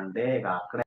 అంటే అక్కడ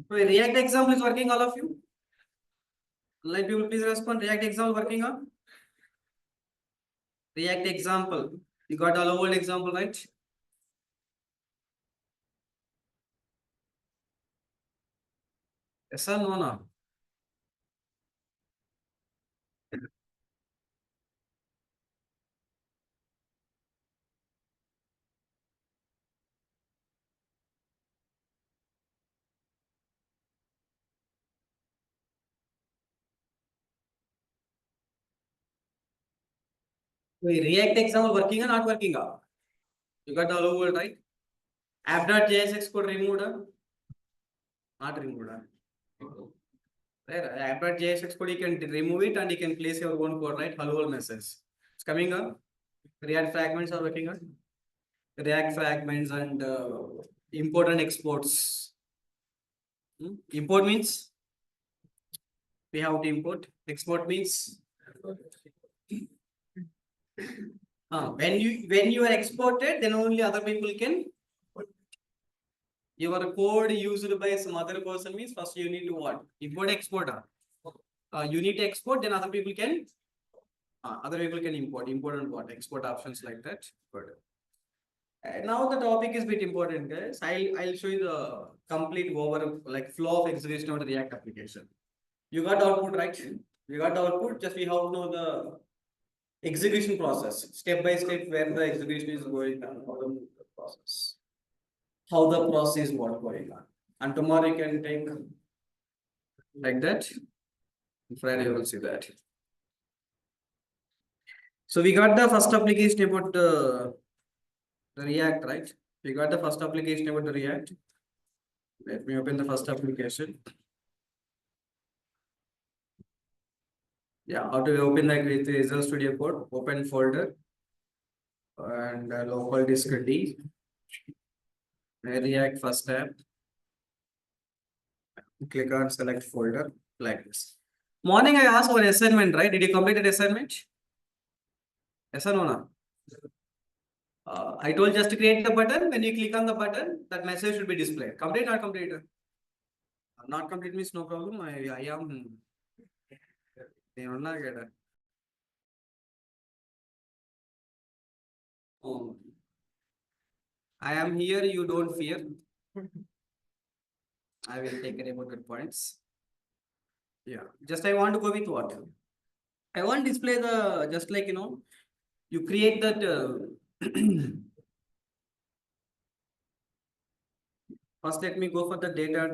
React example is working, all of you? Let people please respond. React example working on? React example. You got hello world example, right? Yes or no, no? Wait, React example working or not working? You got the hello world, right? App.js code removed or not removed? Right? App.js code you can remove it and you can place your own code, right? Hello world message. It's coming up. React fragments are working on. React fragments and import and exports. Import means we have to import. Export means when you are exported, then only other people can. Your code used by some other person means first you need to what? Import export. You need to export, then other people can. Other people can import. Import and what? Export options like that. Good. Now the topic is bit important, guys. I'll show you the complete over like flow of execution of the React application. You got the output, right? You got the output. Just we have to know the execution process, step by step, where the execution is going on, how the process is what going on. And tomorrow you can take like that. Friday you will see that. So we got the first application about the React, right? We got the first application about the React. Let me open the first application. Yeah, how to open that with Visual Studio Code, open folder and local disk D, React first tab, click on select folder like this. Morning I asked for assignment, right? Did you complete the assignment? Yes or no? No? I told just to create the button. When you click on the button, that message should be displayed. Complete or complete? Not complete means no problem. I am. Oh. I am here, you don't fear. I will take care about good points. Yeah, just I want to go with what? I want to display the, just like, you create that. First, let me go for the data.html.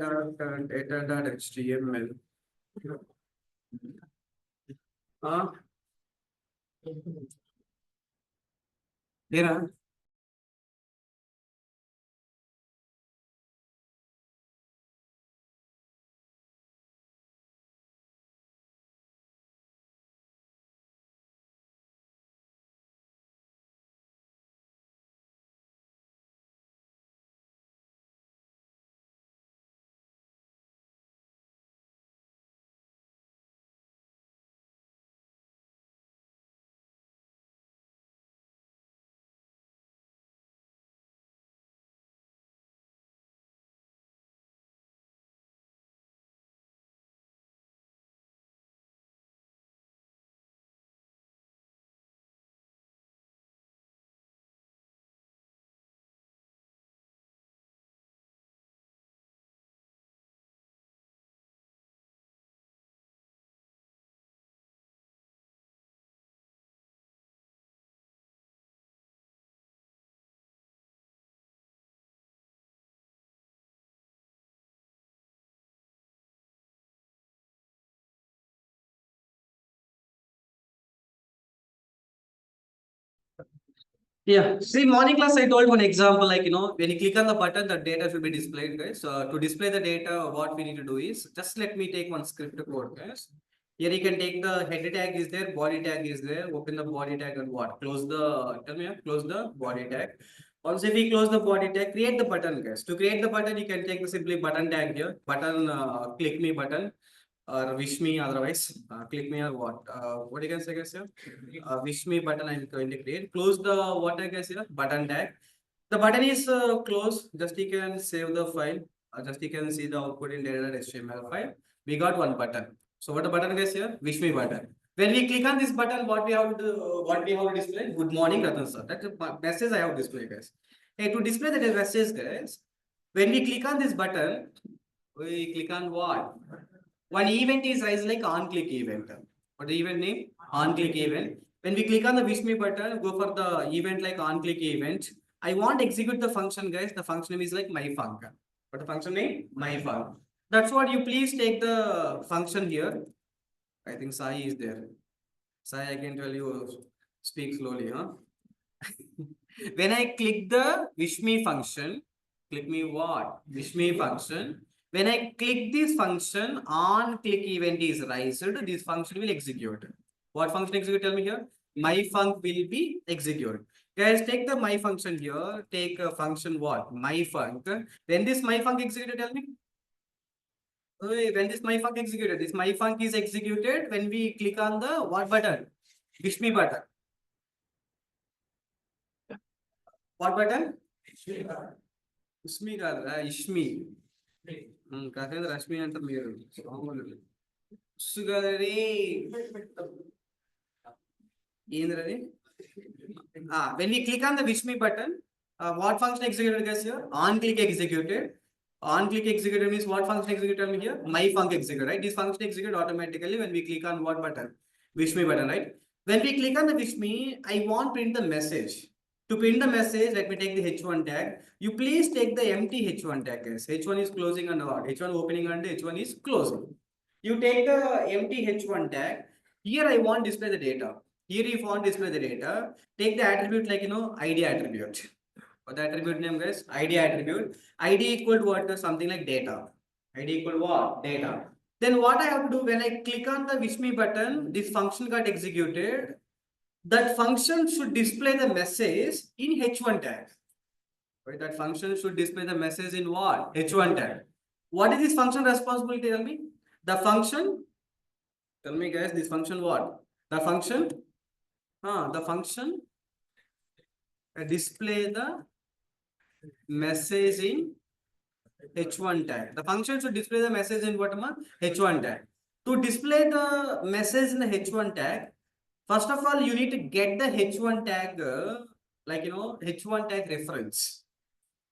There. Yeah, see, morning class, I told one example, like, when you click on the button, the data should be displayed, guys. So to display the data, what we need to do is, just let me take one script code, guys. Here you can take the header tag is there, body tag is there, open the body tag and what? Close the body tag. Once if we close the body tag, create the button, guys. To create the button, you can take the simply button tag here, button, click me button. Or wish me otherwise click me or what you can say guys here wish me button I'm going to create close the what I guess here button tag the button is closed just you can save the file just you can see the output in data.html file we got one button so what the button guys here wish me button When we click on this button, what we have to display? Good morning, Ratan sir. That's a message I have to display, guys. Hey, to display that message, guys, when we click on this button, we click on what? One event is raised like on-click event. What the event name? On-click event. When we click on the wish me button, go for the event like on-click event. I want to execute the function, guys. The function name is like my function. What the function name? My function. That's what you please take the function here. I think Sai is there. Sai, I can tell you, speak slowly, huh? When I click the wish me function, click me what? Wish me function. When I click this function, on click event is raised, this function will execute. What function execute? Tell me here. My func will be executed. Guys, take the my function here. Take a function what? My func. When this my func executed, tell me. When this my func executed, this my func is executed when we click on the what button? Wish me button. What button? Ishmi కాదు ఇష్మి కాకపోతే రష్మి అంటారు మీరు సుగరే ఏంద్రది when we click on the wish me button, what function executed, guys? Here on click executed. On click executed means what function executed here? My func execute, right? This function execute automatically when we click on what button? Wish me button, right? When we click on the wish me, I want print the message. To print the message, let me take the h1 tag. You please take the empty h1 tag, guys. H1 is closing and what? H1 opening and h1 is closing. You take the empty h1 tag. Here I want display the data. Here if you want display the data, take the attribute like id attribute. What the attribute name, guys? id attribute. id equal to what? Something like data. id equal to what? Data. Then what I have to do when I click on the wish me button, this function got executed. That function should display the message in h1 tag. Right? That function should display the message in what? h1 tag. What is this function responsibility? Tell me. The function. Tell me, guys. This function what? The function. The function display the message in h1 tag. The function should display the message in what? h1 tag. To display the message in the h1 tag, first of all, you need to get the h1 tag, h1 tag reference.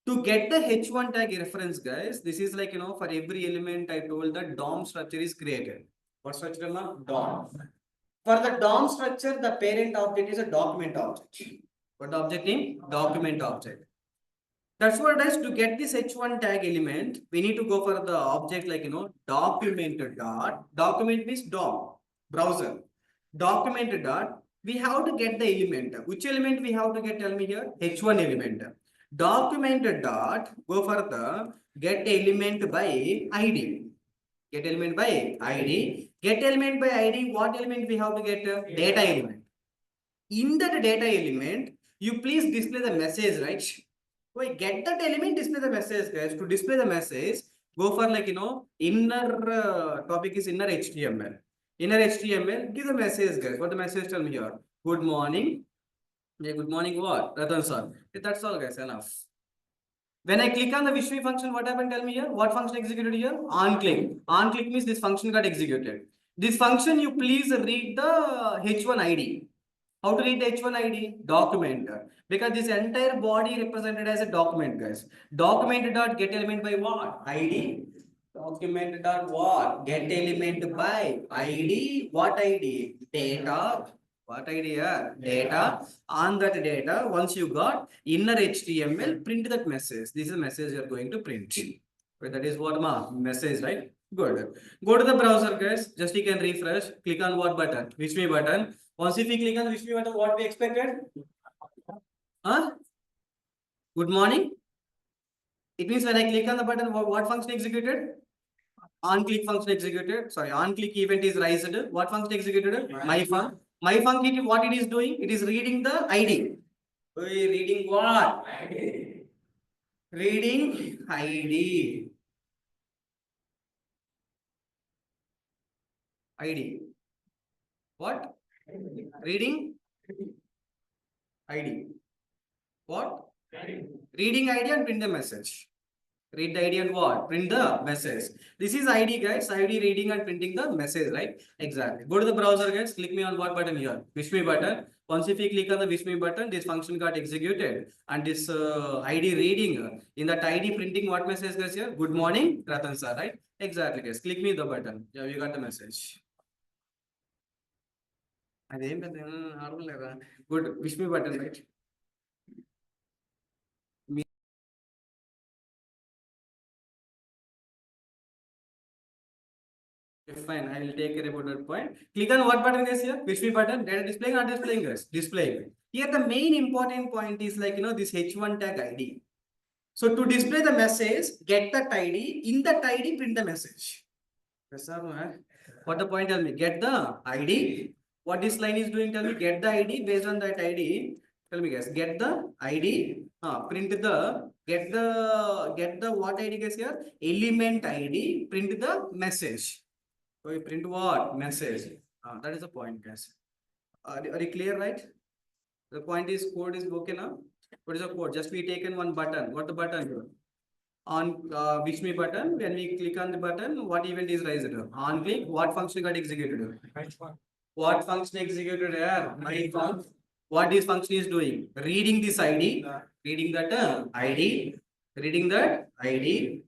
To get the h1 tag reference, guys, this is like, for every element I told that DOM structure is created. What structure, DOM. For the DOM structure, the parent object is a document object. What object name? Document object. That's what it is. To get this h1 tag element, we need to go for the object like, document dot. Document means DOM, browser. Document dot. We have to get the element. Which element we have to get? Tell me here. h1 element. Document dot. Go for the get element by id. Get element by id. Get element by id. What element we have to get? Data element. In that data element, you please display the message, right? We get that element, display the message, guys. To display the message, go for like, inner topic is inner HTML. Inner HTML, give the message, guys. What the message tell me here? Good morning. Yeah, good morning what? Ratan sir. That's all, guys. Enough. When I click on the wish me function, what happened? Tell me here. What function executed here? On click. On click means this function got executed. This function, you please read the h1 id. How to read the h1 id? Document. Because this entire body represented as a document, guys. Document dot get element by what? id. Document dot what? Get element by id. What id? Data. What id? Data. On that data, once you got inner HTML, print that message. This is the message you are going to print. But that is what message, right? Good. Go to the browser, guys. Just you can refresh. Click on what button? Wish me button. Once if we click on wish me button, what we expected? Good morning. It means when I click on the button, what function executed? On click function executed. Sorry, on click event is raised. What function executed? My func. My func, what it is doing? It is reading the ID. Reading what? Reading ID. ID. What? Reading ID. What? Reading ID and print the message. Read the ID and what? Print the message. This is ID, guys. ID reading and printing the message, right? Exactly. Go to the browser, guys. Click me on what button here? Wish me button. Once if you click on the wish me button, this function got executed, and this ID reading in that ID printing what message, guys? Here, good morning, Ratan sir, right? Exactly, guys. Click me the button. Yeah, you got the message. Good. Wish me button, right? Fine, I will take care about that point. Click on what button is here? Wish me button. Data displaying or displaying, guys? Displaying. Here the main important point is like this H1 tag ID. So to display the message, get that ID. In that ID, print the message. Yes, sir. What the point? Tell me. Get the ID. What this line is doing? Tell me. Get the ID. Based on that ID, tell me, guys. Get the ID. Print the. Get the what ID, guys? Here element ID. Print the message. So you print what? Message. That is the point, guys. Are you clear, right? The point is code is okay now. What is the code? Just we taken one button. What the button? On wish me button. When we click on the button, what event is raised? On click, what function got executed? What function executed here? What this function is doing? Reading this ID, reading that ID, reading that ID,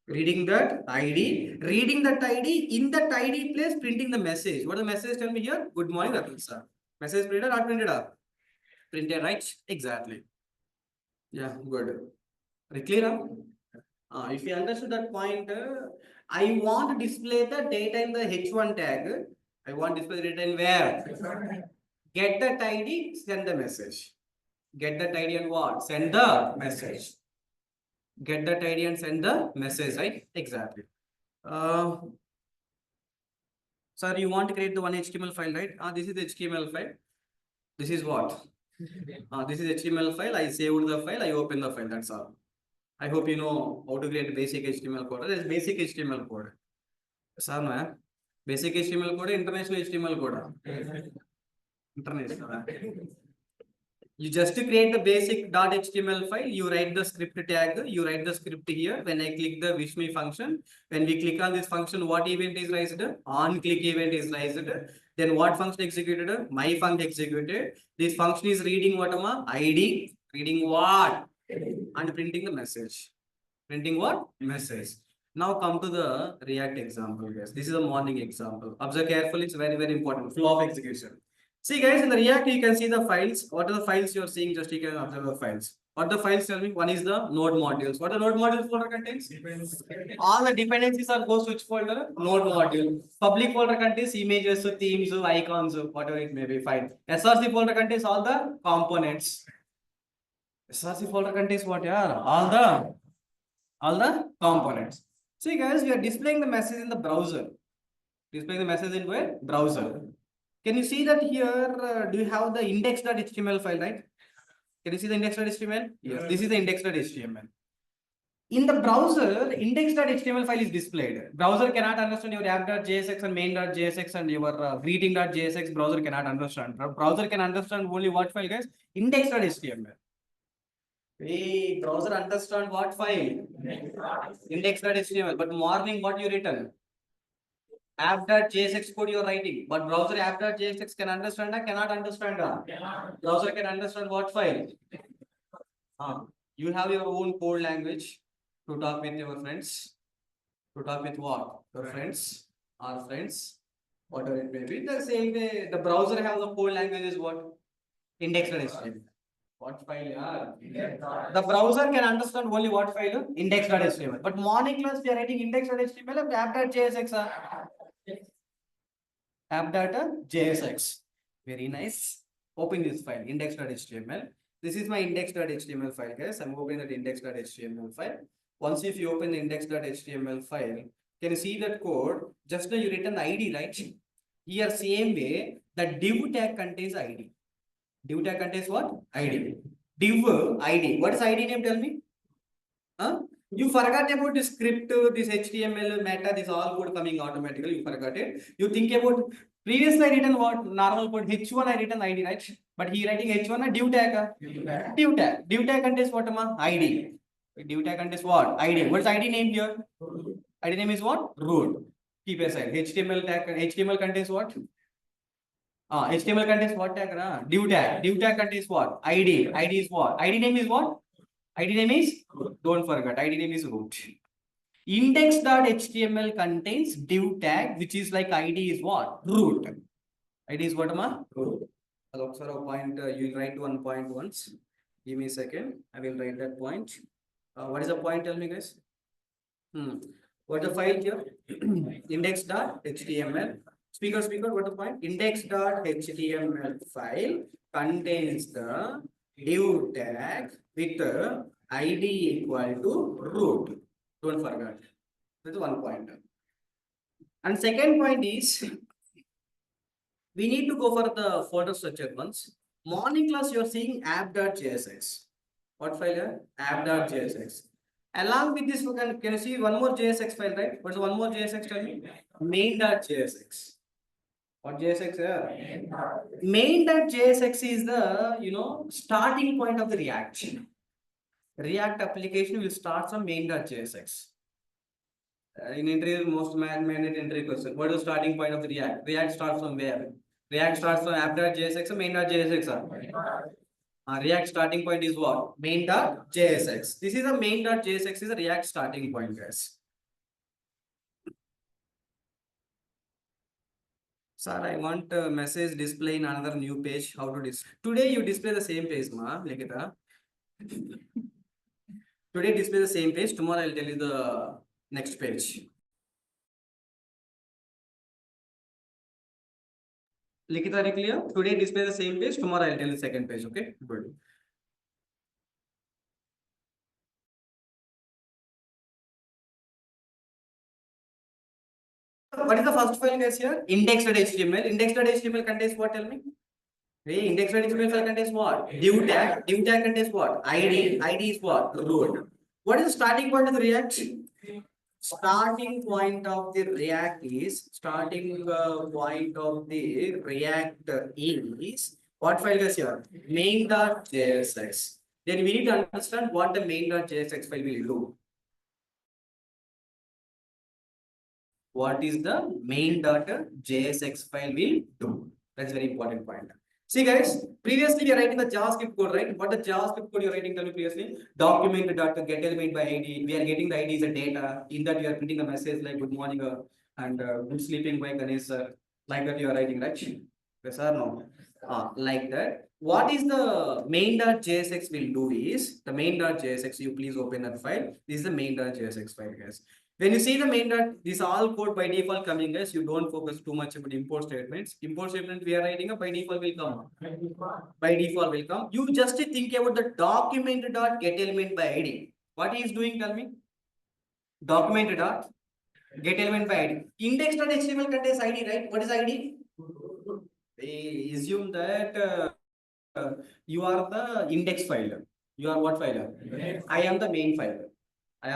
reading that ID, reading that ID, in that ID place printing the message. What the message tell me here? Good morning, Ratan sir. Message printed or printed up? Printed, right? Exactly. Yeah, good. Are you clear? If you understood that point, I want to display the data in the H1 tag. I want to display the data in where? Get that ID, send the message. Get that ID and what? Send the message. Get that ID and send the message, right? Exactly. Sir, you want to create the one HTML file, right? This is the HTML file. This is what? This is HTML file. I saved the file. I open the file. That's all. I hope you know how to create basic HTML code. There is basic HTML code. Sir, no? Basic HTML code, international HTML code. International. You just create the basic .html file, you write the script tag, you write the script here. When I click the wish me function, when we click on this function, what event is raised? On click event is raised. Then what function executed? My function executed. This function is reading what? ID. Reading what? And printing the message. Printing what? Message. Now come to the React example, guys. This is a morning example. Observe carefully, it's very, very important. Flow of execution. See, guys, in the React, you can see the files. What are the files you are seeing? Just you can observe the files. What the files tell me? One is the node modules. What the node modules folder contains? All the dependencies are goes which folder? Node module. Public folder contains images, themes, icons, whatever it may be. Fine. SRC folder contains all the components. SRC folder contains what? Yeah, all the components. See, guys, we are displaying the message in the browser. Displaying the message in where? Browser. Can you see that here? Do you have the index.html file, right? Can you see the index.html? Yes. This is the index.html. In the browser, index.html file is displayed. Browser cannot understand your app.jsx and main.jsx and your greeting.jsx. Browser cannot understand. Browser can understand only what file, guys? Index.html. Hey, browser understand what file? Index.html. But morning, what you written? App.jsx code you're writing, but browser app.jsx can understand or cannot understand? Browser can understand what file? You have your own code language to talk with your friends. To talk with what? Your friends, our friends, whatever it may be. The same way, the browser have the code language is what? Index.html. What file? The browser can understand only what file? Index.html. But morning class, we are writing index.html and app.jsx. App.jsx. Very nice. Open this file, index.html. This is my index.html file, guys. I'm opening that index.html file. Once if you open the index.html file, can you see that code? Just now you written ID, right? Here, same way, the div tag contains ID. Div tag contains what? ID. Div ID. What is ID name? Tell me. You forgot about this script, this HTML, meta, this all code coming automatically. You forgot it. You think about previously I written what? Normal code H1 I written ID, right? But he writing H1 a div tag. Div tag. Div tag contains what? ID. Div tag contains what? ID. What's ID name here? ID name is what? Root. Keep aside. HTML tag. HTML contains what? HTML contains what tag? Div tag. Div tag contains what? ID. ID is what? ID name is what? ID name is? Don't forget. ID name is root. Index.html contains div tag, which is like ID is what? Root. ID is what, ma? Root. I'll observe a point. You'll write one point once. Give me a second. I will write that point. What is the point? Tell me, guys. What the file here? Index.html. Speaker, what the point? Index.html file contains the div tag with ID equal to root. Don't forget. That's one point. And second point is, we need to go for the folder structure once. Morning class, you are seeing app.jsx. What file here? App.jsx. Along with this, can you see one more JSX file, right? What's one more JSX? Tell me. Main.jsx. What JSX here? Main.jsx is the starting point of the React. React application will start from main.jsx. In interview, most mandate entry question. What is the starting point of the React? React starts from where? React starts from app.jsx or main.jsx. React starting point is what? Main.jsx. This is a main.jsx is a React starting point, guys. Sir, I want a message display in another new page. How to display? Today you display the same page, ma, Likita. Today display the same page. Tomorrow I'll tell you the next page. Likita, are you clear? Today display the same page. Tomorrow I'll tell you the second page. Okay, good. What is the first file, guys? Here, index.html. Index.html contains what? Tell me. Hey, index.html file contains what? Div tag. Div tag contains what? ID. ID is what? Root. What is the starting point of the React? Starting point of the React is what file is here? Main.jsx. Then we need to understand what the main.jsx file will do. What is the main.jsx file will do? That's very important point. See, guys, previously we are writing the JavaScript code, right? What the JavaScript code you're writing, tell me previously? Document.get element by ID. We are getting the ID as a data. In that, we are printing a message like good morning and good sleeping by Ganesh. Like that, you are writing, right? Yes or no? Like that. What is the main.jsx will do is the main.jsx. You please open that file. This is the main.jsx file, guys. When you see the main this all code by default coming, guys, you don't focus too much about import statements. Import statement we are writing by default will come. By default will come. You just think about the document.get element by ID. What he is doing, tell me? Document.get element by ID. Index.html contains ID, right? What is ID? They assume that you are the index file. You are what file? I am the main file. I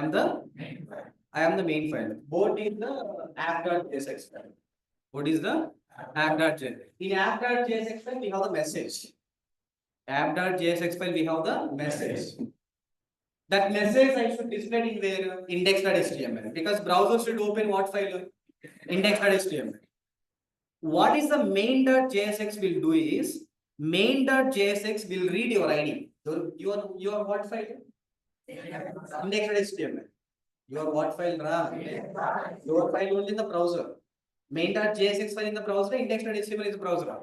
am the main file. Both is the app.jsx file. What is the app.jsx? In app.jsx file, we have the message. App.jsx file, we have the message. That message I should display in where? Index.html. Because browser should open what file? Index.html. What is the main.jsx will do is main.jsx will read your ID. Your what file? Index.html. Your what file? Your file only in the browser. Main.jsx file in the browser, index.html is the browser.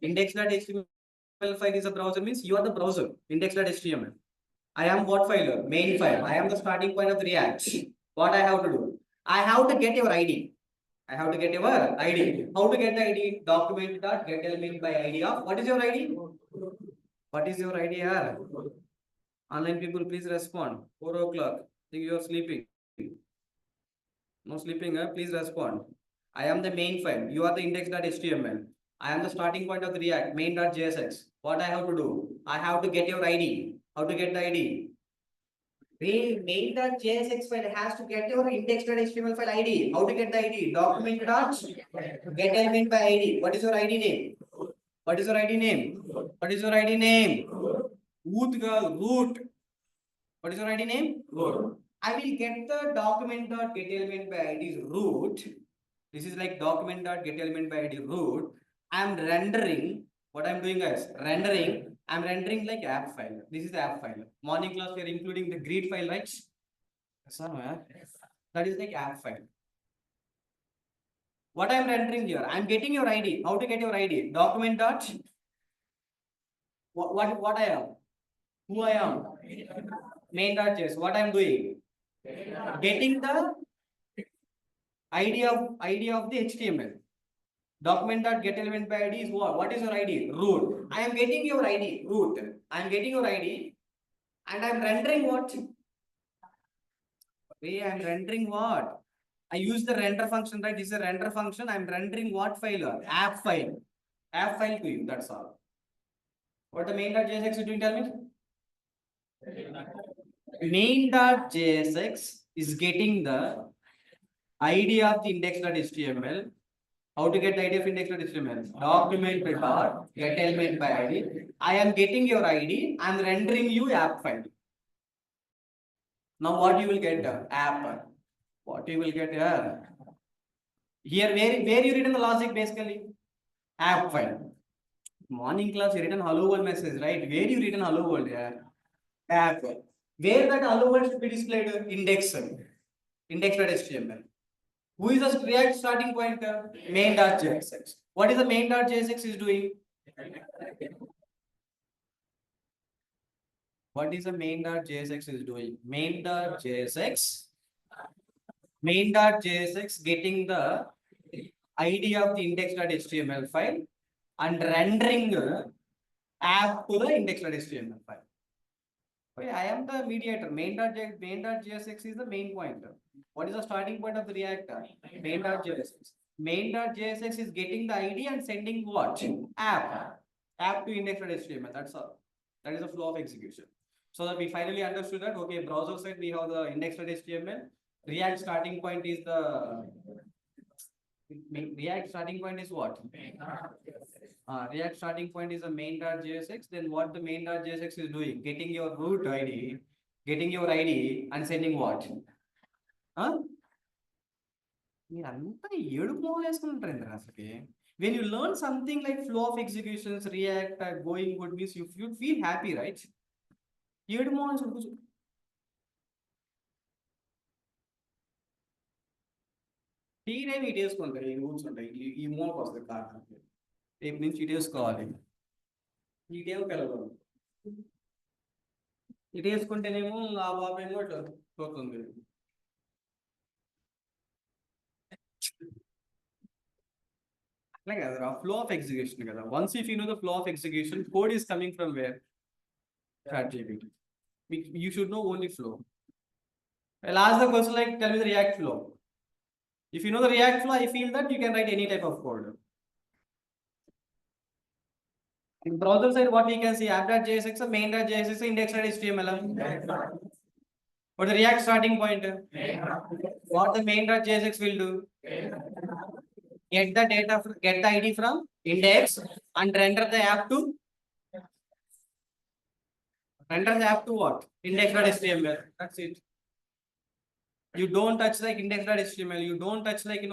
Index.html file is a browser means you are the browser. Index.html. I am what file? Main file. I am the starting point of the React. What I have to do? I have to get your ID. I have to get your ID. How to get the ID? Document.get element by ID of what is your ID? What is your ID here? Online people, please respond. 4 o'clock. Think you are sleeping. No sleeping, please respond. I am the main file. You are the index.html. I am the starting point of the React, main.jsx. What I have to do? I have to get your ID. How to get the ID? The main.jsx file has to get your index.html file ID. How to get the ID? Document.get element by ID. What is your ID name? What is your ID name? What is your ID name? Root. What is your ID name? Root. I will get the document.getElement by ID is root. This is like document.getElement by ID root. I'm rendering. What I'm doing, guys? Rendering. I'm rendering like app file. This is the app file. Morning class, we are including the grid file, right? That is like app file. What I'm rendering here? I'm getting your ID. How to get your ID? Document dot. What I am? Who I am? Main.js. What I'm doing? Getting the ID of the HTML. Document.getElement by ID is what? What is your ID? Root. I am getting your ID. Root. I am getting your ID, and I am rendering what? I am rendering what? I use the render function, right? This is a render function. I am rendering what file? App file. App file to you. That's all. What the main.jsx is doing? Tell me. Main.jsx is getting the ID of the index.html. How to get the ID of index.html? Document.getElement by ID. I am getting your ID. I am rendering you app file. Now what you will get? App. What you will get here? Here where you written the logic basically? App file. Morning class you written hello world message, right? Where you written hello world? Yeah. App. Where that hello world should be displayed? Index. Index.html. Who is the React starting point? Main.jsx. What is the main.jsx is doing? What is the main.jsx is doing? Main.jsx getting the ID of the index.html file and rendering app to the index.html file. Okay, I am the mediator. Main.jsx is the main point. What is the starting point of the React? Main.jsx. Main.jsx is getting the ID and sending what? App. App to index.html. That's all. That is the flow of execution. So that we finally understood that, okay, browser side we have the index.html. React starting point is the React starting point is what? React starting point is a main.jsx. Then what the main.jsx is doing? Getting your root ID, getting your ID and sending what? Huh? When you learn something like flow of executions, React, going good means you feel happy, right? Tea time ఇటు వేసుకుంటారు ఈ rules ఉంటాయి ఈ మూలకు వస్తుంది కారణం రేపు నుంచి ఇటు వేసుకోవాలి ఇటేమో పిల్లలు ఇటు వేసుకుంటేనేమో ఆ బాబు ఏమో ఇట్లా పోతుంది అట్లా కదా ఫ్లో ఆఫ్ ఎగ్జిక్యూషన్ కదా once if you know the flow of execution code is coming from where ChatGPT. You should know only flow. I'll ask the question like tell me the React flow. If you know the React flow, I feel that you can write any type of code. In browser side, what we can see app.jsx, main.jsx, index.html. What the React starting point? What the main.jsx will do? Get the data, get the ID from index and render the app to what? Index.html. That's it. You don't touch like index.html. You don't touch like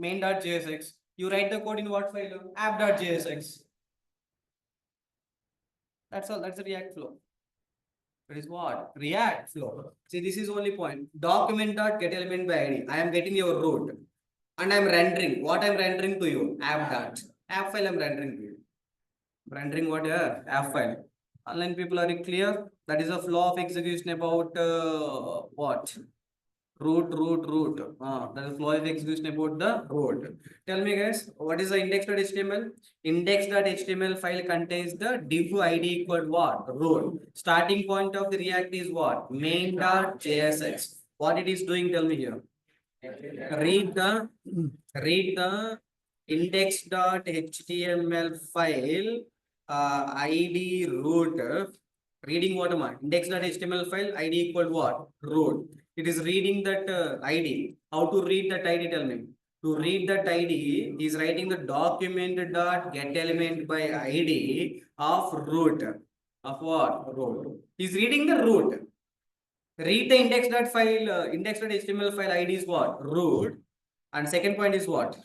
main.jsx. You write the code in what file? App.jsx. That's all. That's the React flow. That is what? React flow. See, this is only point. Document.getElement by ID. I am getting your root. And I am rendering. What I am rendering to you? App. App file I am rendering to you. Rendering what here? App file. Online people are clear? That is a flow of execution about what? Root. That is flow of execution about the root. Tell me guys, what is the index.html? Index.html file contains the div ID equal what? Root. Starting point of the React is what? Main.jsx. What it is doing, tell me here. Read the index.html file ID root. Reading what am I? Index.html file ID equal what? Root. It is reading that ID. How to read that ID? Tell me. To read that ID, he is writing the document.getElement by ID of root. Of what? Root. He is reading the root. Read the index.html file ID is what? Root. And second point is what?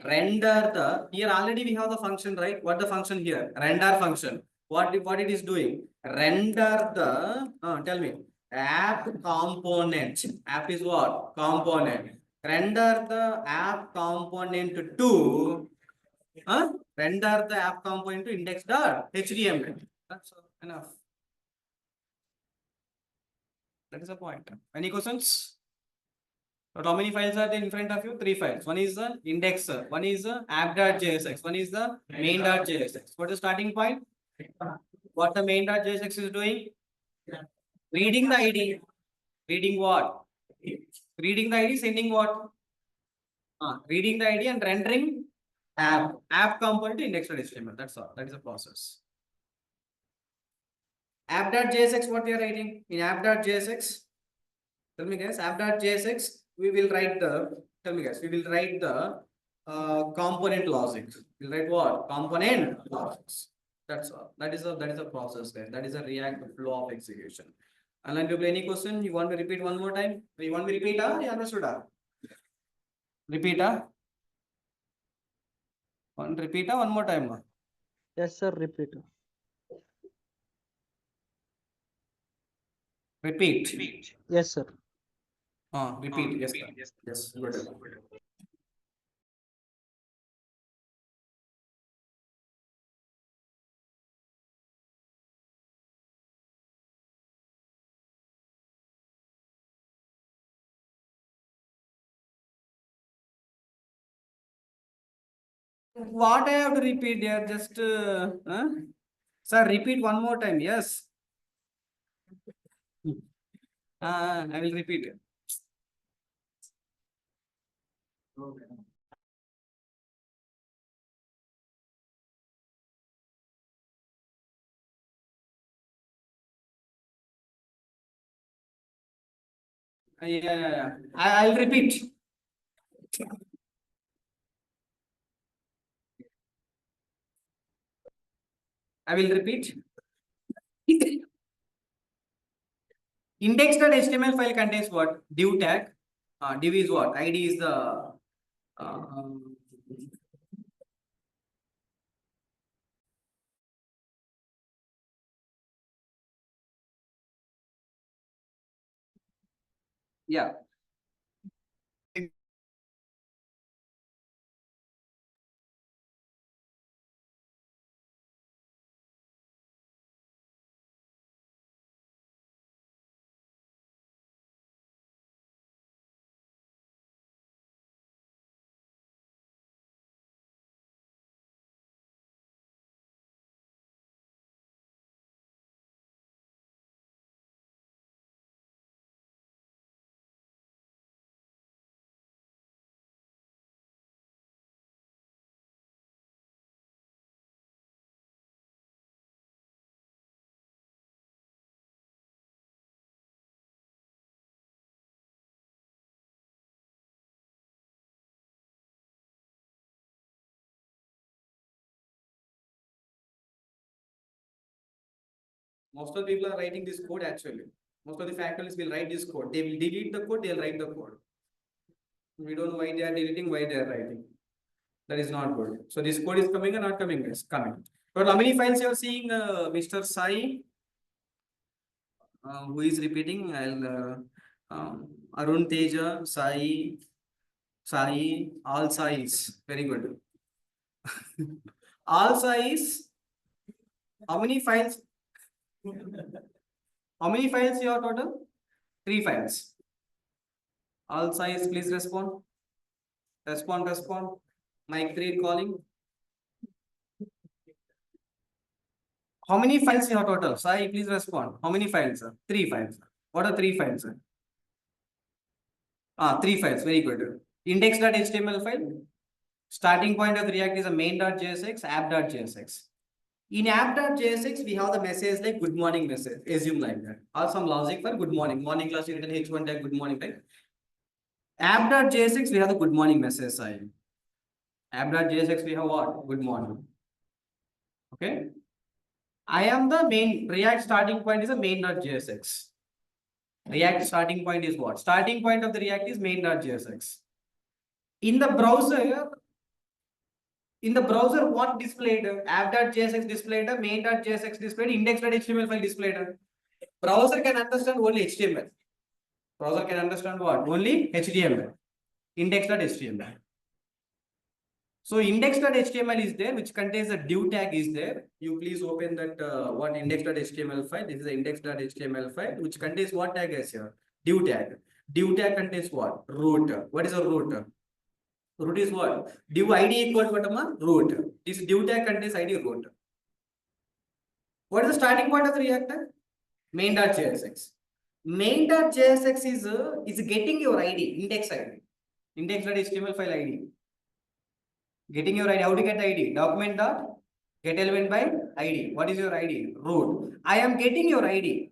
Render the, here already we have the function, right? What the function here? Render function. What it is doing? Render the, tell me, app component. App is what? Component. Render the app component to, render the app component to index.html. That's enough. That is the point. Any questions? But how many files are there in front of you? 3 files. One is the indexer, one is the app.jsx, one is the main.jsx. What is the starting point? What the main.jsx is doing? Reading the ID. Reading what? Reading the ID, sending what? Reading the ID and rendering app component to index.html. That's all. That is the process. App.jsx, what we are writing in app.jsx? Tell me guys, app.jsx, we will write the, tell me guys, we will write the component logic. We'll write what? Component logics. That's all. That is a process guys. That is a React flow of execution. And people, any question? You want me to repeat one more time? You want me to repeat? You understood? Repeat? Repeat one more time. Yes, sir. Repeat. Repeat. Yes, sir. Repeat. Yes, sir. Yes. Good. What I have to repeat there? Just, sir, repeat one more time. Yes. I will repeat it. Yeah. I'll repeat. I will repeat. Index.html file contains what? Div tag. Div is what? ID is the yeah. Most of the people are writing this code actually. Most of the faculties will write this code. They will delete the code, they'll write the code. We don't know why they are deleting, why they are writing. That is not good. So this code is coming or not coming? It's coming. But how many files you are seeing, Mr. Sai? Who is repeating? Arun Teja, Sai, all Sais. Very good. All Sais. How many files? How many files you have total? 3 files. All Sais, please respond. Respond. Mic 3 calling. How many files you have total? Sai, please respond. How many files? 3 files. What are 3 files? 3 files. Very good. Index.html file. Starting point of the React is a main.jsx, app.jsx. In app.jsx, we have the message like good morning message. Assume like that. Or some logic for good morning. Morning class, you written H1 tag good morning, right? App.jsx, we have the good morning message side. App.jsx, we have what? Good morning. Okay. I am the main React starting point is a main.jsx. React starting point is what? Starting point of the React is main.jsx. In the browser, what displayed? App.jsx displayed, main.jsx displayed, index.html file displayed. Browser can understand only HTML. Browser can understand what? Only HTML. Index.html. So index.html is there, which contains a div tag is there. You please open that one index.html file. This is the index.html file, which contains what tag is here? Div tag. Div tag contains what? Root. What is a root? Root is what? Div ID equal to what? Root. This div tag contains ID root. What is the starting point of the reactor? Main.jsx. Main.jsx is getting your ID, index ID. Index.html file ID. Getting your ID. How to get ID? Document dot get element by ID. What is your ID? Root. I am getting your ID.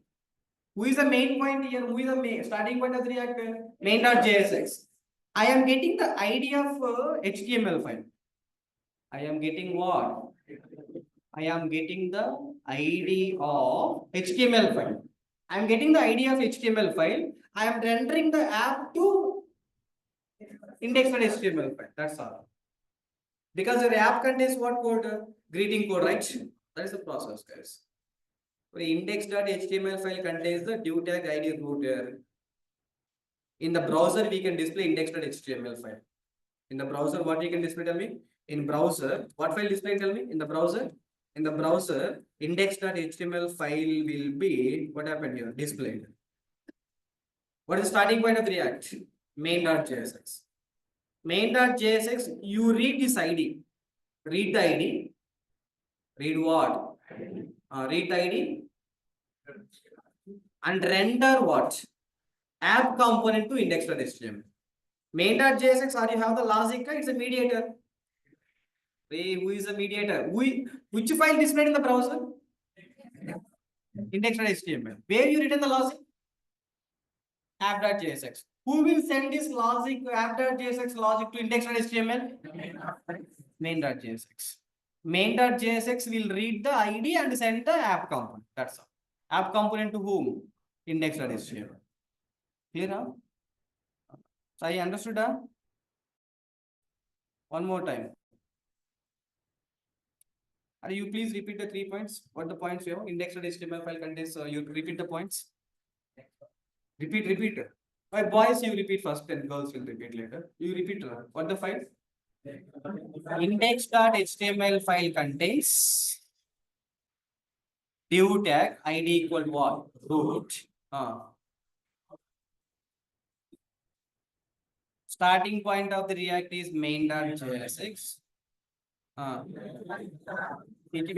Who is the main point here? Who is the main starting point of the reactor? Main.jsx. I am getting the ID of HTML file. I am getting what? I am getting the ID of HTML file. I am getting the ID of HTML file. I am rendering the app to index.html file. That's all. Because your app contains what code? Greeting code, right? That is the process, guys. The index.html file contains the div tag ID root here. In the browser, we can display index.html file. In the browser, what we can display? Tell me. In browser, what file display? Tell me. In the browser, index.html file will be what happened here? Displayed. What is the starting point of the React? Main.jsx. Main.jsx, you read this ID. Read the ID. Read what? Read the ID. And render what? App component to index.html. Main.jsx, or you have the logic, it's a mediator. Hey, who is a mediator? Which file displayed in the browser? Index.html. Where you written the logic? App.jsx. Who will send this logic, app.jsx logic to index.html? Main.jsx. Main.jsx will read the ID and send the app component. That's all. App component to whom? Index.html. Clear now? So I understood that? One more time. Are you please repeat the 3 points? What the points you have? Index.html file contains, you repeat the points. Repeat. Why boys you repeat first and girls will repeat later. You repeat what the file? Index.html file contains div tag ID equal what? Root. Starting point of the React is main.jsx. It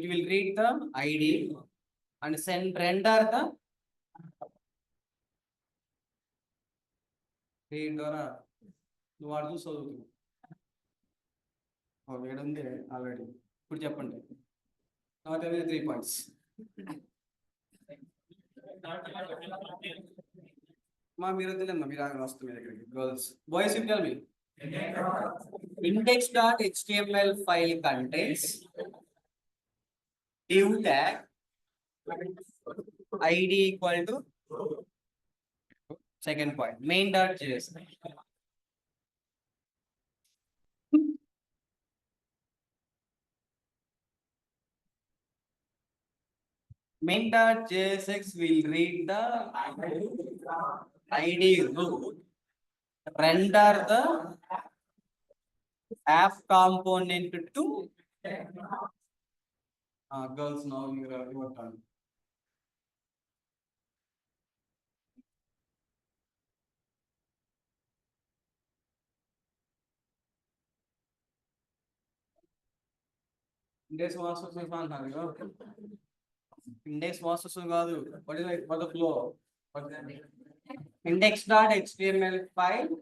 will read the ID and render the read నువ్వు వాడు చూసి చదువుతున్నావు వేడుంది already ఇప్పుడు చెప్పండి నాకు 3 points. మా మీరు వద్దులేమ్మా మీరు వస్తుంది మీ దగ్గరికి girls boys you tell me index.html file contains div tag ID equal to second point main.js. Main.jsx will read the ID root, render the app component to girls. Now your turn. Index master కాదు. What is for the flow? Index.html file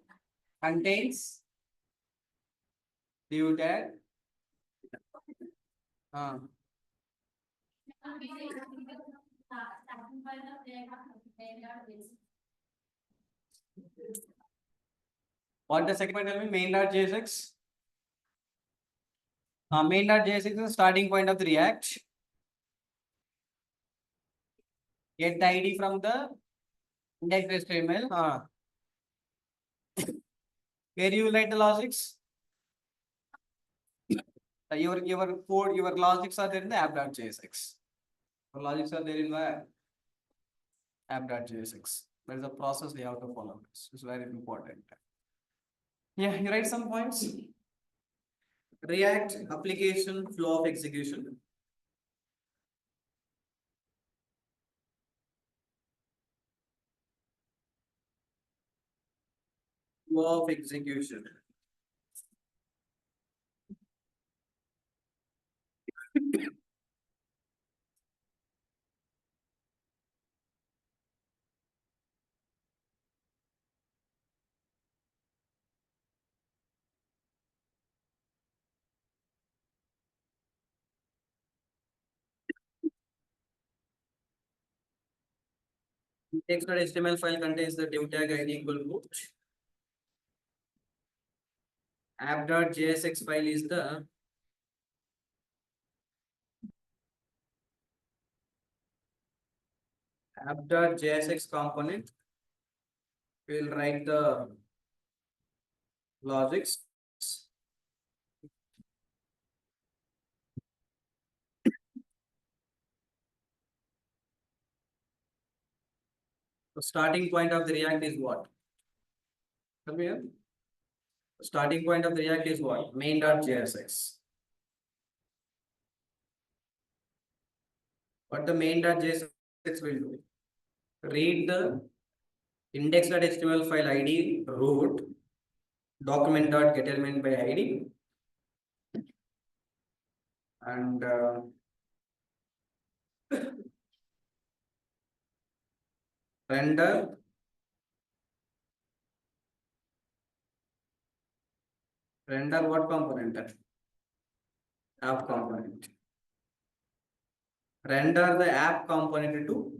contains div tag. What the second point tell me? Main.jsx. Main.jsx is the starting point of the React. Get the ID from the index.html. Where you write the logics? Your code, your logics are there in the app.jsx. Your logics are there in the app.jsx. That is the process we have to follow. It's very important. Yeah, you write some points. React application flow of execution. Flow of execution. Text.html file contains the div tag ID equal to app.jsx file is the app.jsx component. We'll write the logics. The starting point of the React is what? Come here. The starting point of the React is what? Main.jsx. What the main.jsx will do? Read the index.html file ID root document.getElement by ID and render what component? App component. Render the app component to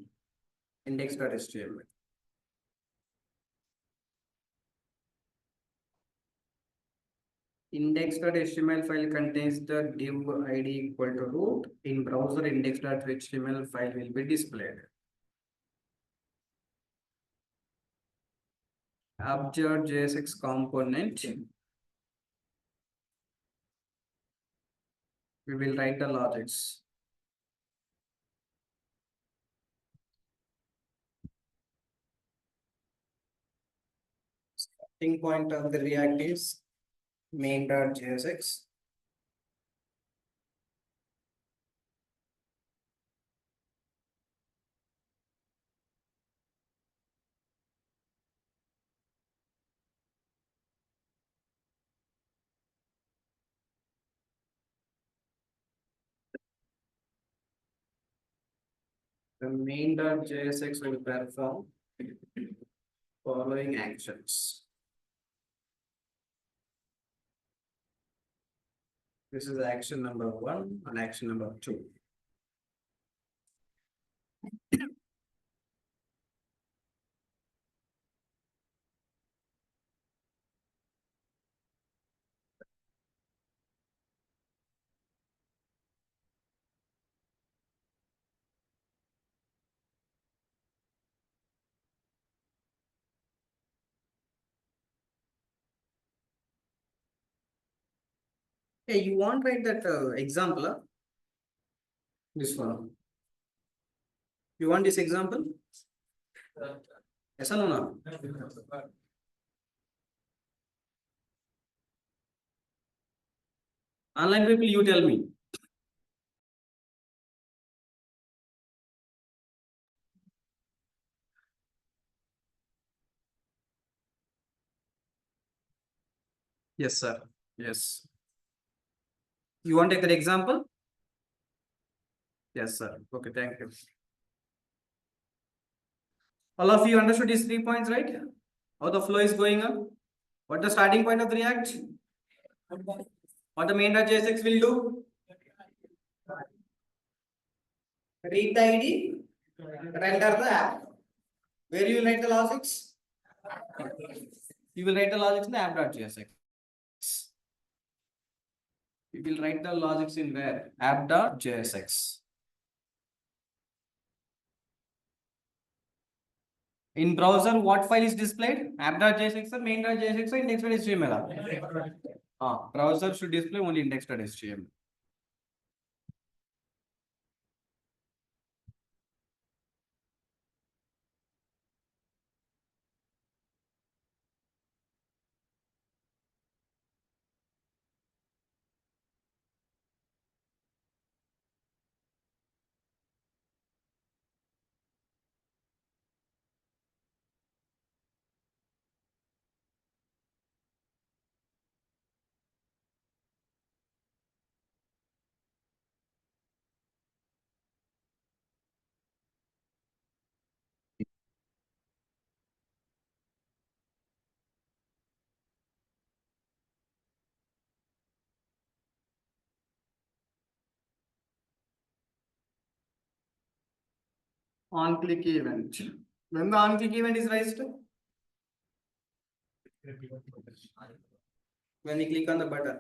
index.html. Index.html file contains the div ID equal to root. In browser, index.html file will be displayed. App.jsx component. We will write the logics. Starting point of the React is main.jsx. The main.jsx will perform following actions. This is action number 1 and action number 2. Hey, you want to write that example? This one. You want this example? Yes or no? Online people, you tell me. Yes, sir. Yes. You want to take that example? Yes, sir. Okay, thank you. All of you understood these 3 points, right? How the flow is going on? What the starting point of the React? What the main.jsx will do? Read the ID, render the app. Where you will write the logics? You will write the logics in the app.jsx. You will write the logics in where? App.jsx. In browser, what file is displayed? app.jsx or main.jsx or index.html. Browser should display only index.html. On click event. When the on click event is raised? When we click on the button.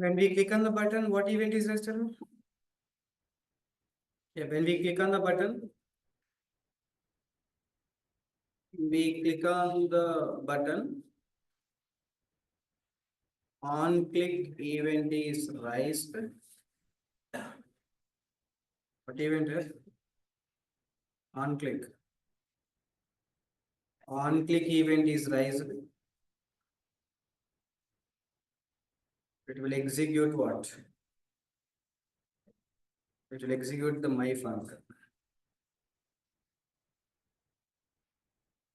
When we click on the button, what event is registered? Yeah, when we click on the button, on click event is raised. What event is? On click. On click event is raised. It will execute what? It will execute the my func.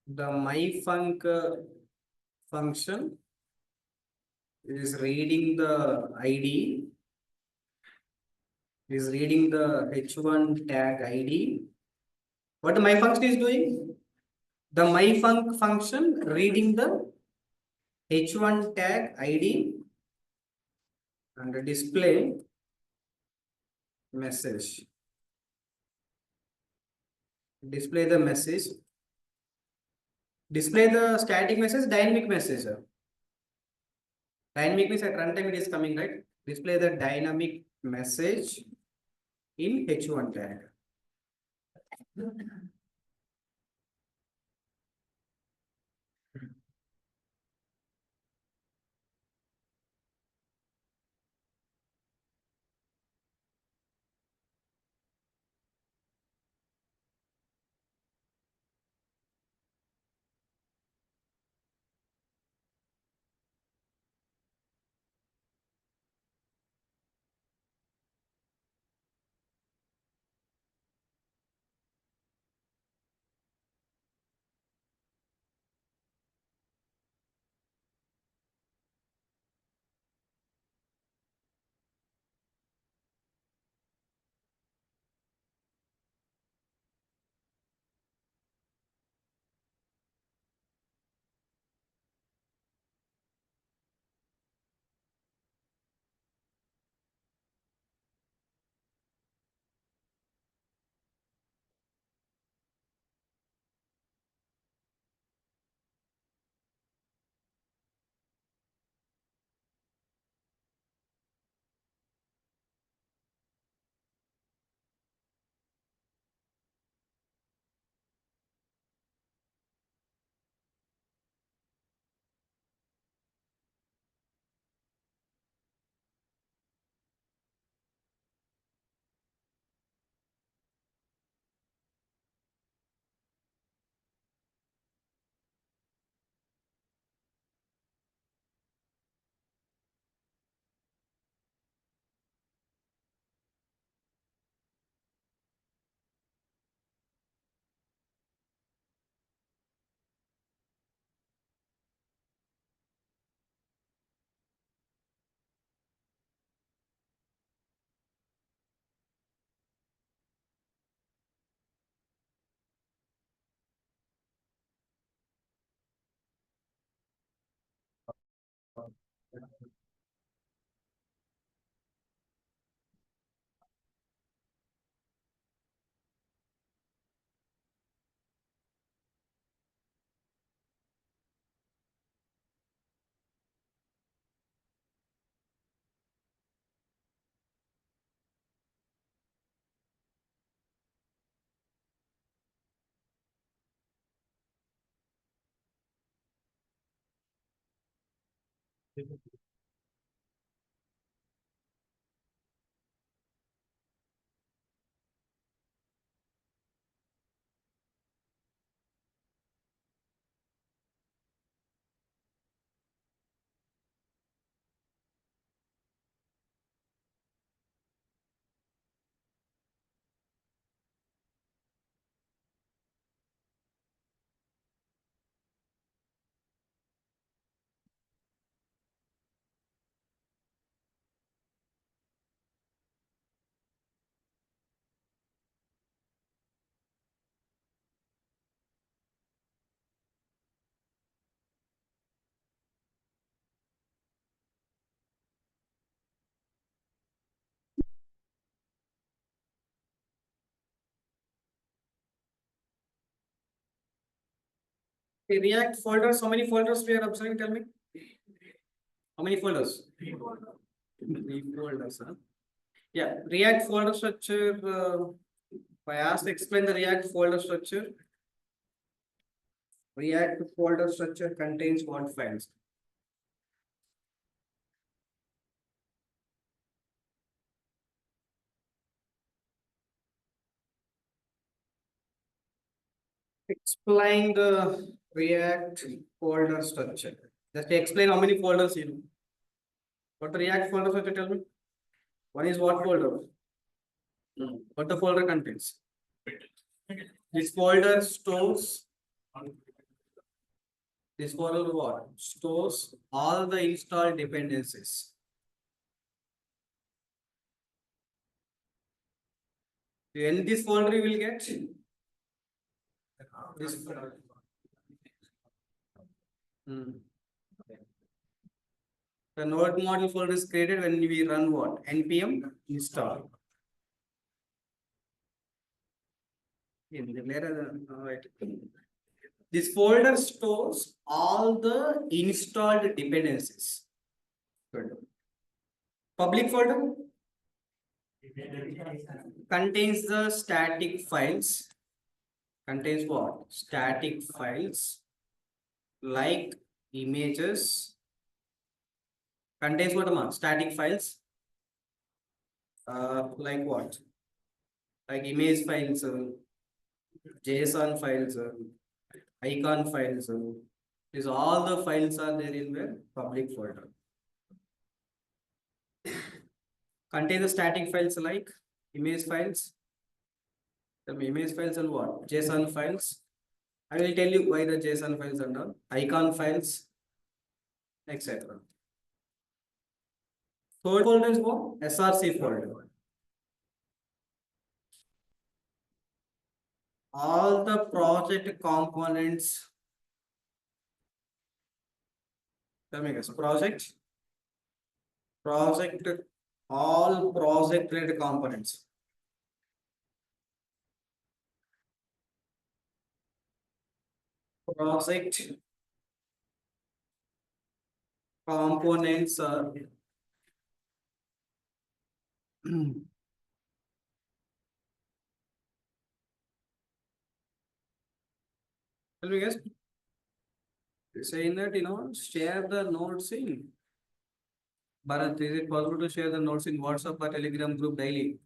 The my func function is reading the ID, is reading the h1 tag ID. What the my function is doing? The my function reading the h1 tag ID and display message. Display the message. Display the static message, dynamic message. Dynamic means at runtime it is coming, right? Display the dynamic message in h1 tag. Okay, React folders, how many folders we are observing? Tell me. How many folders? Three folders, huh? Yeah, React folder structure. If I asked to explain the React folder structure, React folder structure contains what files? Explain the React folder structure. Just explain how many folders you know. What the React folder structure, tell me. One is what folder? What the folder contains? This folder stores This folder what? Stores all the installed dependencies. In this folder you will get this. Hmm. The node module folder is created when we run what? npm install. Right. This folder stores all the installed dependencies. Good. Public folder contains the static files. Contains what? Static files like images. Contains what amount? Static files. Like what? Like image files, JSON files, icon files. These all the files are there in the public folder. Contain the static files like image files. The image files and what? JSON files. I will tell you why the JSON files are done. Icon files, etc. Third folder is what? SRC folder. All the project components. Tell me guys, all project related components. Project components are tell me guys, saying that share the notes in Bharat, is it possible to share the notes in WhatsApp or Telegram group daily?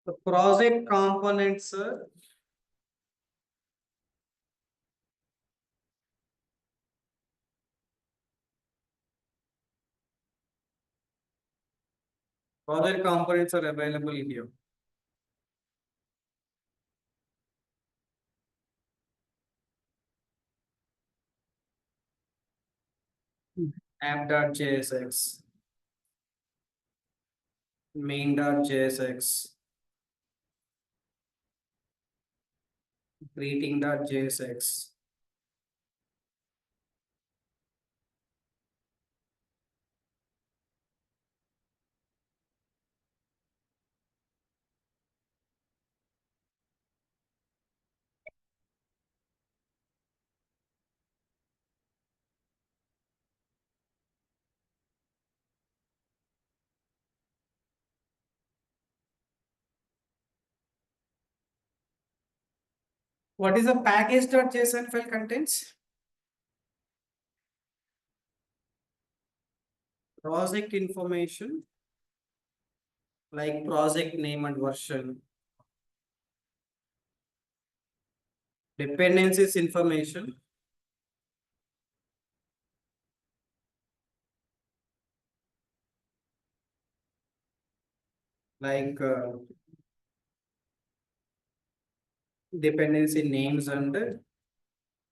The project components, project components are available here. App.jsx, main.jsx, greeting.jsx. What is a package.json file contains? Project information like project name and version. Dependencies information like dependency names and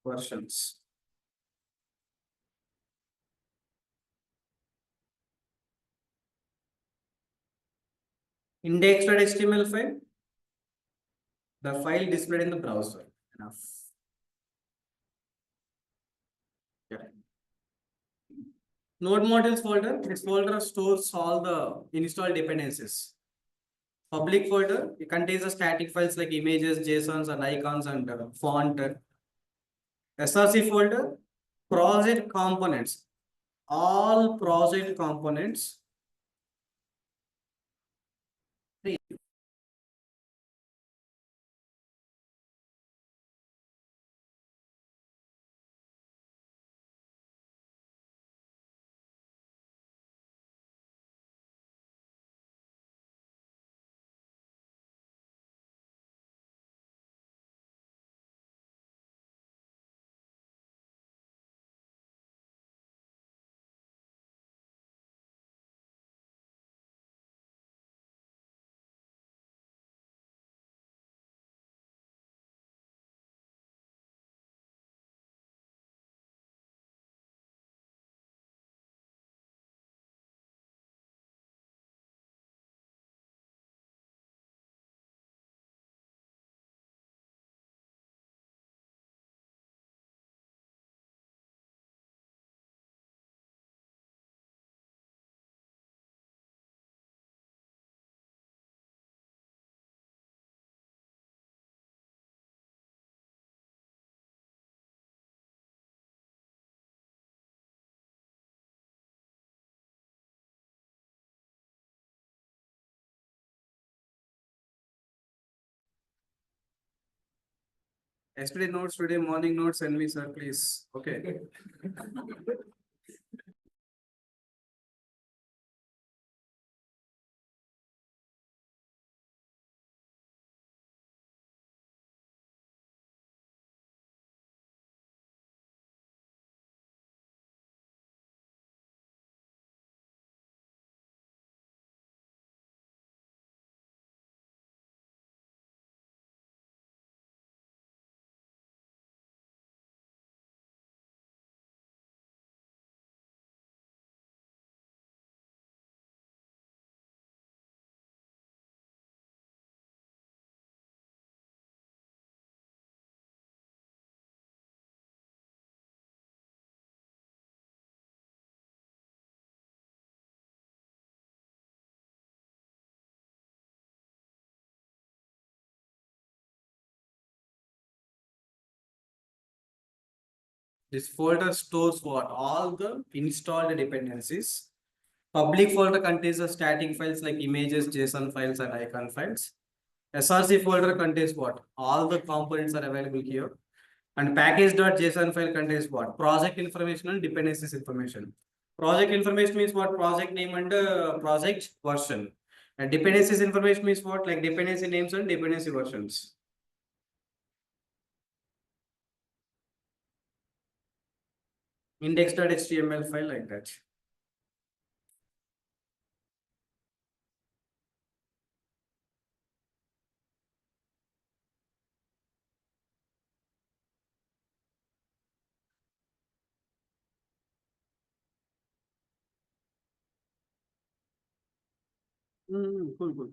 versions. Index.html file, the file displayed in the browser. Enough. Yeah. Node modules folder, this folder stores all the installed dependencies. Public folder, it contains the static files like images, JSONs, and icons and font. SRC folder, project components, all project components. Yesterday notes, today morning notes, send me, sir, please. Okay. This folder stores what? All the installed dependencies. Public folder contains the static files like images, JSON files, and icon files. SRC folder contains what? All the components are available here. And package.json file contains what? Project information and dependencies information. Project information means what? Project name and project version. And dependencies information means what? Like dependency names and dependency versions. Index.html file like that. Cool, cool.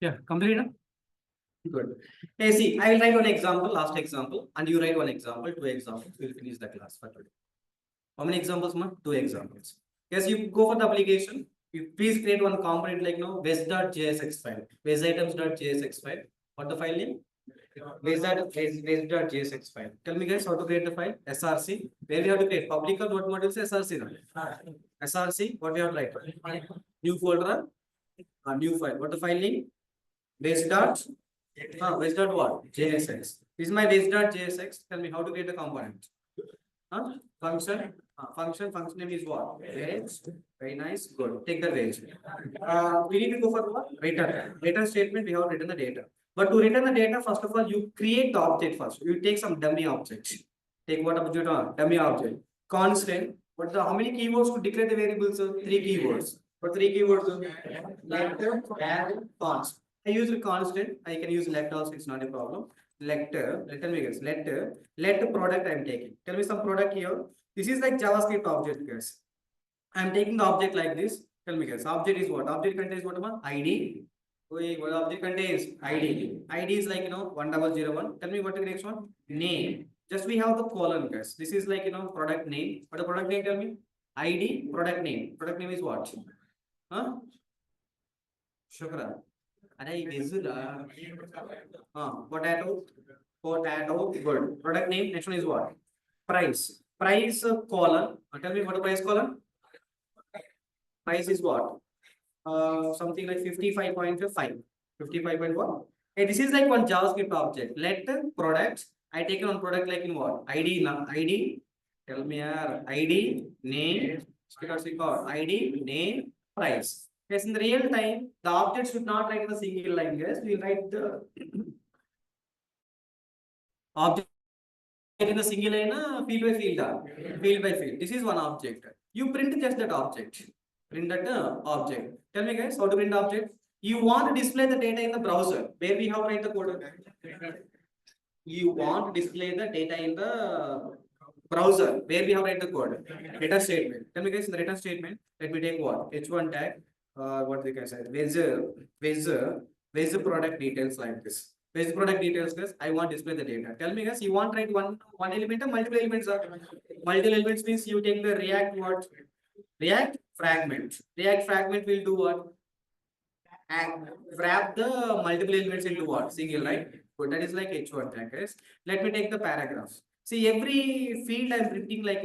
Yeah, complete. Good. Hey, see, I will write one example, last example, and you write one example, two examples. We'll finish the class for today. How many examples, ma? Two examples. Yes, you go for the application. You please create one component like wes.jsx file, wesitems.jsx file. What the file name? Wes.jsx file. Tell me guys how to create the file. src. Where we have to create public or what module is src? No? src. What we have to write? New folder. New file. What the file name? Base dot base dot what? JSX. This is my base dot JSX. Tell me how to create the component. Function. Function name is what? Wage. Very nice. Good. Take the wage. We need to go for what? Return. Return statement. We have written the data. But to return the data, first of all, you create the object first. You take some dummy object. Take what object? Dummy object. Constant. How many keywords to declare the variables? Three keywords. For three keywords, let, add, const. I use a constant. I can use let also. It's not a problem. Let me guess. Let product I'm taking. Tell me some product here. This is like JavaScript object, guys. I'm taking the object like this. Tell me guys. Object is what? Object contains what one? ID. What object contains? ID. ID is like 1001. Tell me what the next one? Name. Just we have the colon, guys. This is like product name. What the product name? Tell me. ID. Product name. Product name is what? Huh? Shukra. Potato. Good. Product name. Next one is what? Price. Price colon. Tell me what the price colon. Price is what? Something like 55.5. 55.1. Hey, this is like one JavaScript object. Let product. I take one product like in what? ID. ID. Tell me ID. Name. ID. Name. Price. Yes, in the real time, the object should not write in a single line. Yes, we write the object in a single line, field by field. Field by field. This is one object. You print just that object. Print that object. Tell me, guys, how to print object? You want to display the data in the browser. Where we have to write the code. You want to display the data in the browser. Where we have to write the code. Return statement. Tell me, guys, in the return statement, let me take what? H1 tag. What they can say? Where's the product details like this? Where's the product details, guys? I want to display the data. Tell me, guys, you want to write one element or multiple elements? Multiple elements means you take the React what? React fragment. React fragment will do what? And wrap the multiple elements into what? Single, right? So that is like H1 tag, guys. Let me take the paragraphs. See, every field I'm printing like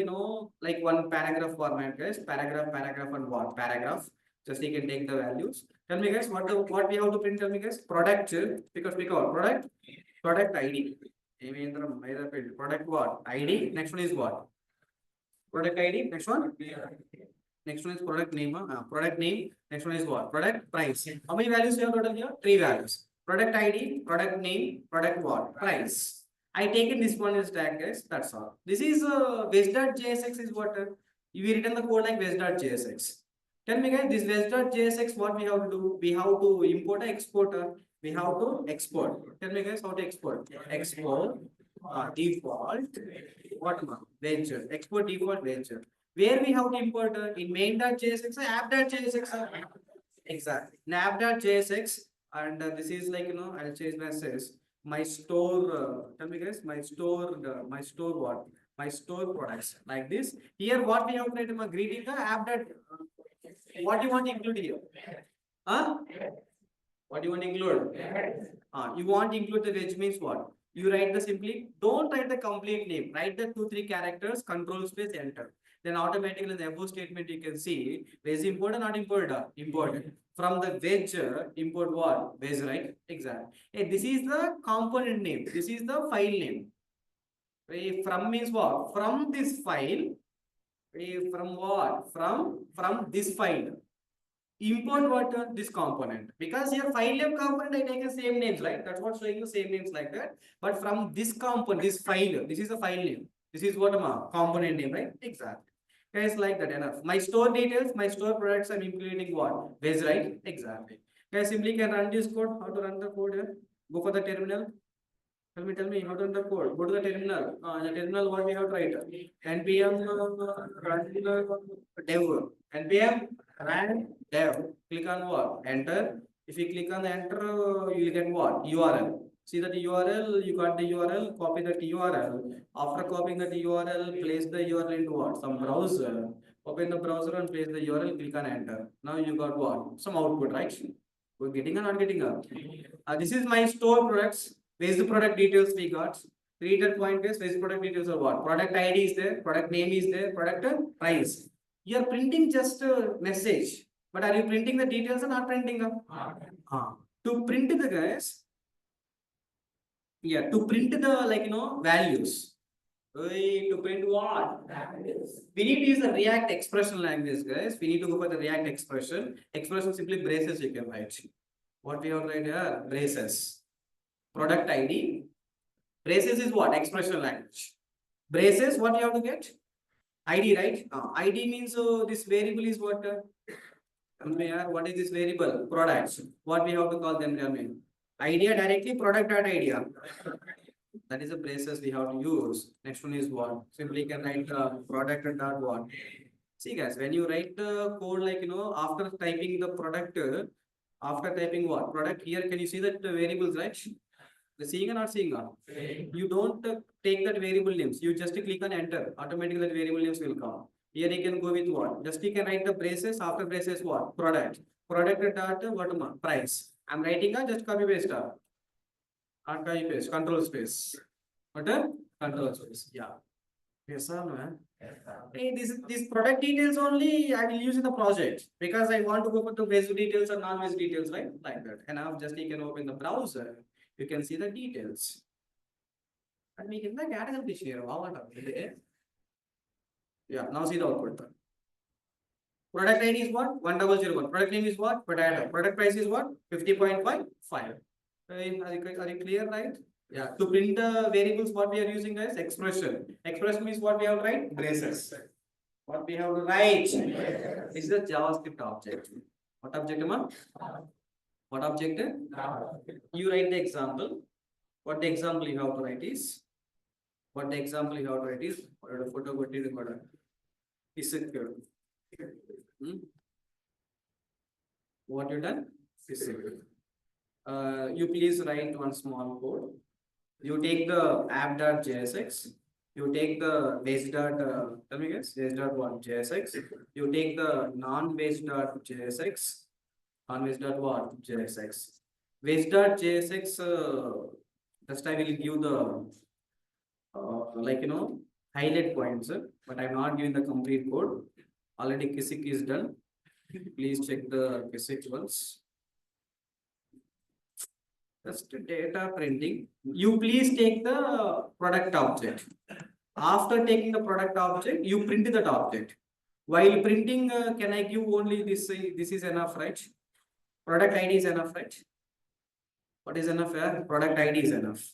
like one paragraph format, guys. Paragraph, and what? Paragraph. Just you can take the values. Tell me, guys, what we have to print? Tell me, guys, product, because we call product ID. Product what? ID. Next one is what? Product ID. Next one. Next one is product name. Product name. Next one is what? Product price. How many values you have total here? 3 values. Product ID, product name, product what? Price. I taken this one is tag, guys. That's all. This is wes.jsx is what? We written the code like wes.jsx. Tell me, guys, this wes.jsx, what we have to do? We have to import or export. We have to export. Tell me, guys, how to export? Export default what? Venture. Export default venture. Where we have to import in main.jsx or app.jsx. Exactly. In app.jsx, and this is like I'll change message. My store. Tell me, guys, my store what? My store products like this. Here, what we have created a greeting app. What do you want to include here? What do you want to include? You want to include the veg means what? You write the simply, don't write the complete name. Write the 2-3 characters, control space, enter. Then automatically in the above statement you can see veg import or not import? Imported. From the veg, import what? Veg, right? Exactly. Hey, this is the component name. This is the file name. From means what? From this file. From what? From this file. Import what? This component. Because your file name component, I take the same names, right? That's what showing the same names like that. But from this component, this file, this is the file name. This is what component name, right? Exactly. Guys, like that enough. My store details, my store products, I'm including what? Base, right? Exactly. Guys, simply can run this code. How to run the code here? Go for the terminal. Tell me how to run the code. Go to the terminal. The terminal, what we have to write? npm run dev. npm run dev. Click on what? Enter. If you click on the enter, you will get what? URL. See that URL, you got the URL, copy that URL. After copying that URL, place the URL into what? Some browser. Open the browser and place the URL, click on enter. Now you got what? Some output, right? We're getting or not getting up? This is my store products. Where's the product details we got? Created point is where's product details are what? Product ID is there, product name is there, product price. You are printing just a message. But are you printing the details or not printing them? To print the guys, yeah, to print the values. To print what? We need to use the React expression language, guys. We need to go for the React expression. Expression simply braces you can write. What we have write here? Braces. Product ID. Braces is what? Expression language. Braces, what you have to get? ID, right? ID means this variable is what? What is this variable? Products. What we have to call them? Idea directly, product dot idea. That is the braces we have to use. Next one is what? Simply can write product dot what? See guys, when you write the code after typing the product, after typing what? Product here, can you see that the variables, right? The seeing or not seeing? You don't take that variable names. You just click on enter. Automatically that variable names will come. Here you can go with what? Just you can write the braces. After braces what? Product. Product dot what? Price. I'm writing just copy paste. Not copy paste. Control space. What? Control space. Yeah. Yes, sir, man. Hey, this product details only I will use in the project because I want to go for the basic details or non-basic details, right? Like that. And now just you can open the browser. You can see the details. And we can the category share. Yeah, now see the output. Product ID is what? 1001. Product name is what? Potato. Product price is what? 50.55. Are you clear, right? Yeah. To print the variables, what we are using as expression. Expression means what we have to write? Braces. What we have to write? This is the JavaScript object. What object, man? What object? You write the example. What the example you have to write is? What the example you have to write is? Photo is secure. What you done? Is secure. You please write one small code. You take the app.jsx. You take the base dot, tell me guys, base dot what? JSX. You take the non-base dot JSX. Non-base dot what? JSX. Base dot JSX, just I will give the, highlight points, but I'm not giving the complete code. Already Kisik is done. Please check the Kisik once. Just data printing. You please take the product object. After taking the product object, you print that object. While printing, can I give only this? This is enough, right? Product ID is enough, right? What is enough here? Product ID is enough.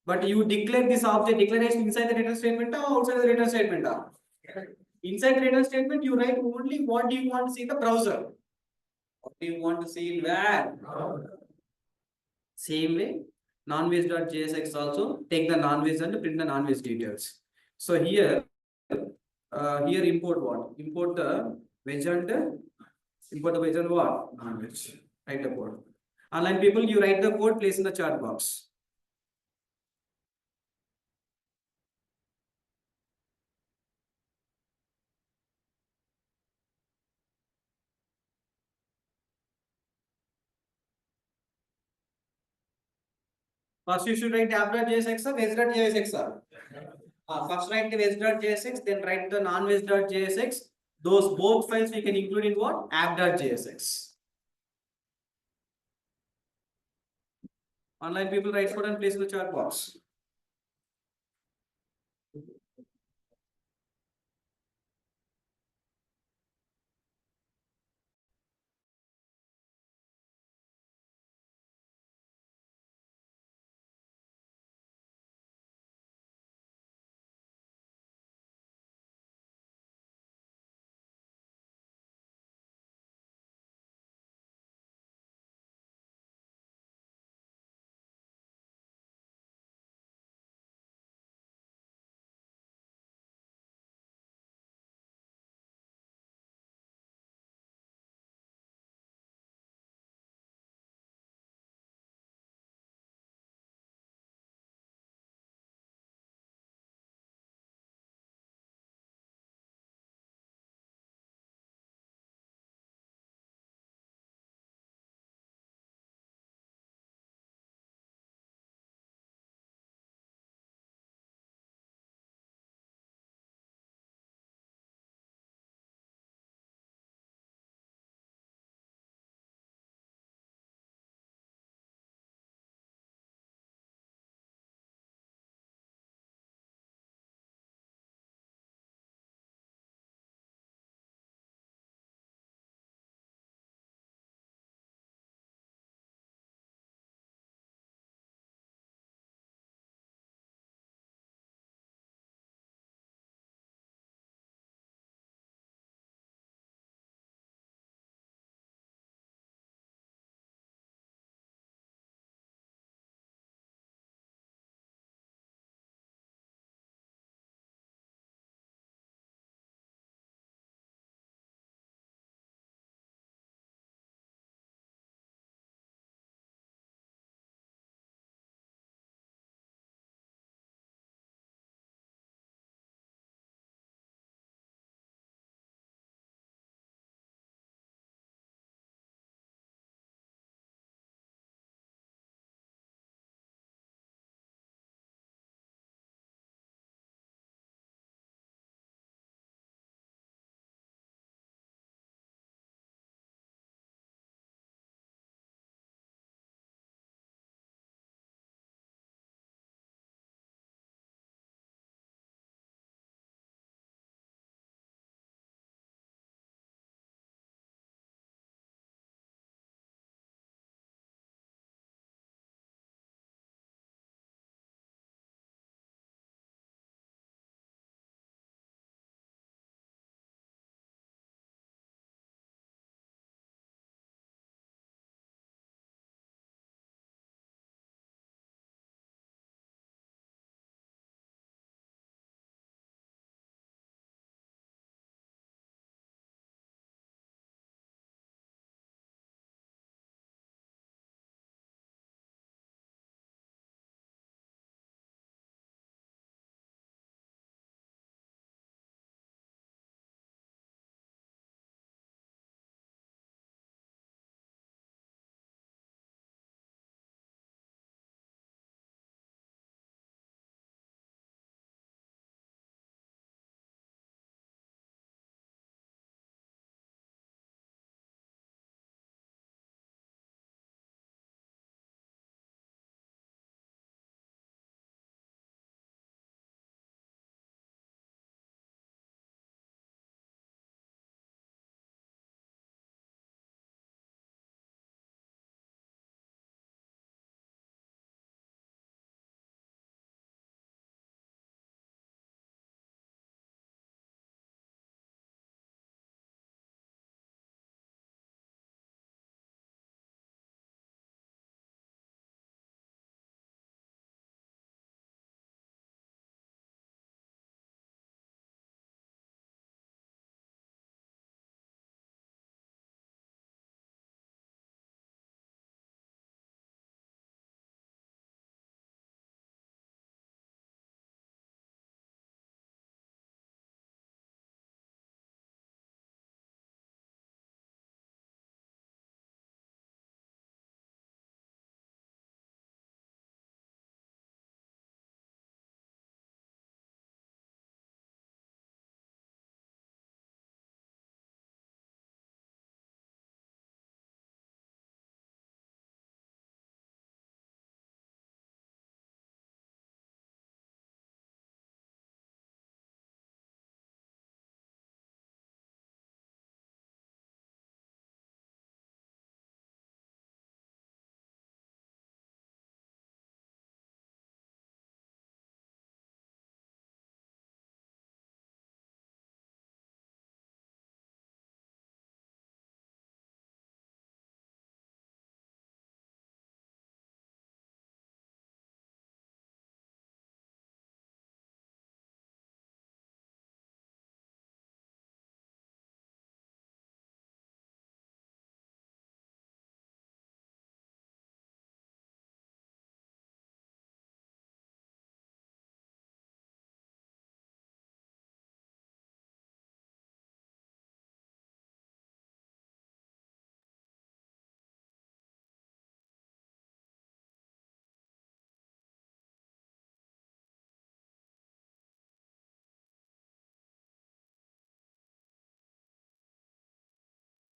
But you declare this object declaration inside the return statement or outside the return statement? Inside the return statement, you write only what do you want to see in the browser. What do you want to see in where? Same way, non-base.jsx also take the non-base and print the non-base details. So here import what? Import the wedge and what? Non-wedge. Write the code. Online people, you write the code, place in the chat box. First, you should write app.jsx or wedge.jsx. First write the wedge.jsx, then write the non-wedge.jsx. Those both files we can include in what? App.jsx. Online people write code and place in the chat box.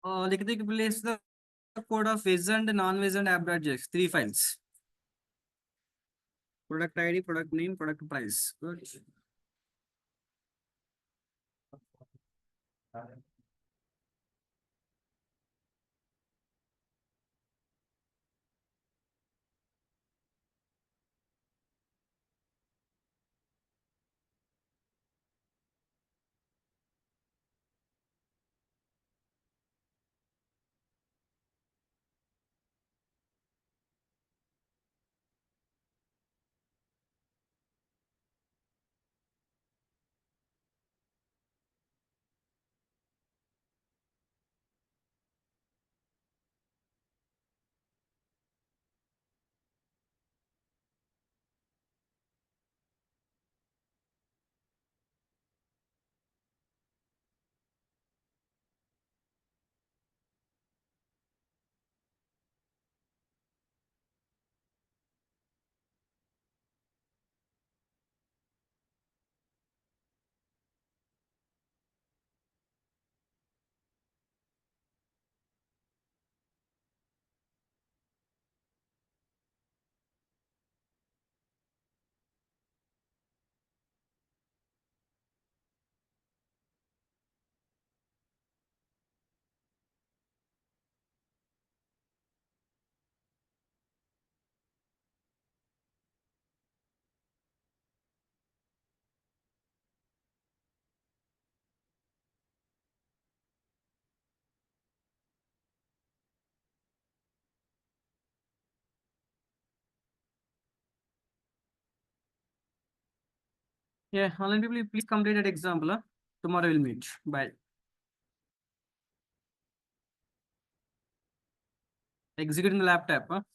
लिख दे place the code of veg and non-veg and app.js, 3 files. Product ID, product name, product price. Good. Yeah, online people, please complete that example. Tomorrow we'll meet. Bye. Execute in the laptop.